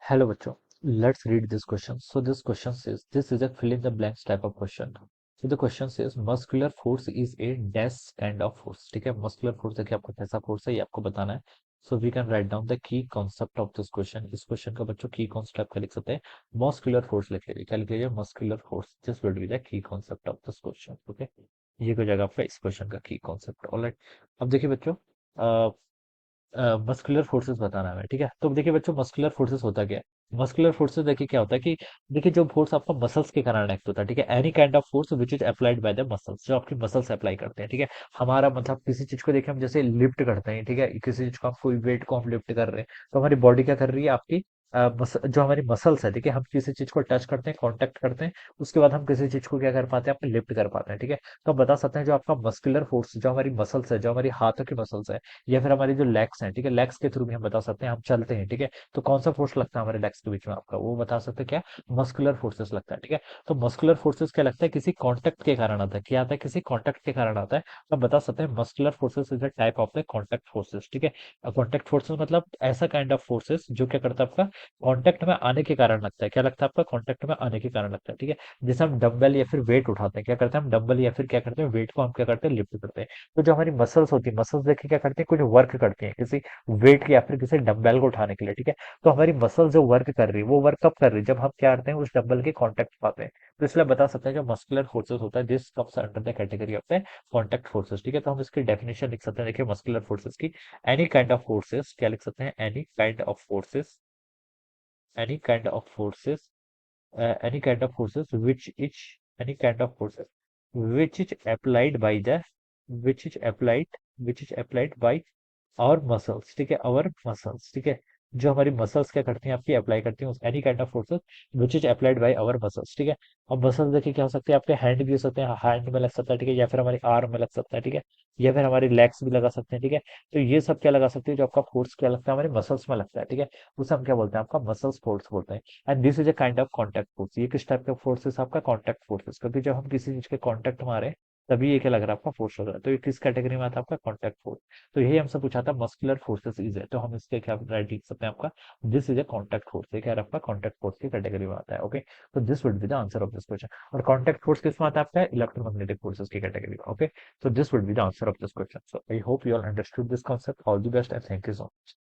Hello, bachcho. Let's read this question. So this question says, this is a fill in the blanks type of question. So the question says, muscular force is a dash kind of force. ठीक है, muscular force देखिए आपको कैसा force है ये आपको बताना है. So we can write down the key concept of this question. इस question का बच्चों key concept क्या लिख सकते हैं? Muscular force लिख लीजिए. क्या लिख लीजिए? Muscular force. This would be the key concept of this question. Okay. ये हो जाएगा आपका इस question का key concept. Alright. अब देखिए बच्चों, मस्कुलर फोर्सेस बताना है हमें, ठीक है. तो देखिए बच्चों, मस्कुलर फोर्सेस होता क्या है? मस्कुलर फोर्सेस देखिए क्या होता है कि देखिए जो फोर्स आपका मसल्स के कारण एक्ट होता है, ठीक है, any kind of force which is applied by the muscles, जो आपकी मसल्स अप्लाई करते हैं, ठीक है. हमारा मतलब किसी चीज को देखिए हम जैसे लिफ्ट करते हैं, ठीक है, किसी चीज को हम कोई वेट को हम लिफ्ट कर रहे हैं, तो हमारी बॉडी क्या कर रही है आपकी, जो हमारी मसल्स है, ठीक है, हम किसी चीज को टच करते हैं, कांटेक्ट करते हैं, उसके बाद हम किसी चीज को क्या कर पाते हैं, अपने लिफ्ट कर पाते हैं, ठीक है. तो हम बता सकते हैं जो आपका मस्कुलर फोर्स, जो हमारी मसल्स है, जो हमारी हाथों की मसल्स है, या फिर हमारी जो लेग्स हैं, ठीक है, लेग्स के थ्रू भी हम बता सकते हैं, हम चलते हैं, ठीक है, तो कौन सा फोर्स लगता है हमारे लेग्स के बीच में आपका, वो बता सकते हैं क्या? मस्कुलर फोर्सेस लगता है, ठीक है. तो मस्कुलर फोर्सेस क्या लगता है? किसी कॉन्टेक्ट के कारण आता है. क्या आता है? किसी कॉन्टेक्ट के कारण आता है. तो हम बता सकते हैं muscular forces is a type of the contact forces, ठीक है. कॉन्टेक्ट फोर्सेस मतलब ऐसा काइंड ऑफ फोर्सेस जो क्या करता है आपका कॉन्टेक्ट में आने के कारण लगता है. क्या लगता है आपका? कॉन्टेक्ट में आने के कारण लगता है, ठीक है. जैसे हम डंबल या फिर वेट उठाते हैं, क्या करते हैं हम? डंबल या फिर क्या करते हैं, वेट को हम क्या करते हैं, लिफ्ट करते हैं. तो जो हमारी मसल्स होती है, मसल्स देखिए क्या करती है, कुछ वर्क करती है किसी वेट या फिर किसी डंबल को उठाने के लिए, ठीक है. तो हमारी मसल जो वर्क कर रही है, वो वर्क कब कर रही है? जब हम क्या करते हैं, उस डंबल के कांटेक्ट पाते हैं. तो इसलिए बता सकते हैं जो मस्कुलर फोर्सेस होता है, this comes under the category of the contact forces, ठीक है. तो हम इसकी डेफिनेशन लिख सकते हैं, देखिए मस्कुलर फोर्सेस की, एनी काइंड ऑफ फोर्सेस, क्या लिख सकते हैं? Any kind of forces, any kind of forces, any kind of forces which is any kind of forces which is applied by the which is applied which is applied by और muscles, ठीक है, और muscles, ठीक है, जो हमारी muscles क्या करती हैं आपकी, अप्लाई करती हैं any kind of forces which is applied by our muscles, ठीक है. अब मसल्स देखिए क्या हो सकते हैं आपके, हैंड भी हो सकते हैं, हैंड में लग सकता है, ठीक है, या फिर हमारी आर्म में लग सकता है, ठीक है, या फिर हमारी लेग्स भी लगा सकते हैं, ठीक है. तो ये सब क्या लगा सकते हैं, जो आपका फोर्स क्या लगता है हमारे मसल्स में लगता है, ठीक है, उसे हम क्या बोलते हैं, आपका मसल्स फोर्स बोलते हैं. And this is a kind of contact force. ये किस टाइप का फोर्सेस आपका? कॉन्टैक्ट फोर्सेस, क्योंकि जब हम किसी चीज के कॉन्टैक्ट में आ रहे हैं तभी ये क्या लग रहा है आपका, फोर्स लग रहा है. तो ये किस कैटेगरी में आता है आपका? Contact force. तो यही हमसे पूछा था मस्कुलर फोर्सेस इज है, तो हम इसके क्या राइट लिख सकते हैं आपका, this is a contact force. ये क्या है आपका? कॉन्टैक्ट फोर्स की कैटेगरी में आता है. ओके. तो this would be the answer of this question. और कॉन्टैक्ट फोर्स किस में आता है आपका? इलेक्ट्रोमैग्नेटिक फोर्सेस की कैटेगरी में. Okay. So this would be the answer of this question. So I hope you all understood this concept. All the best and thank you so much.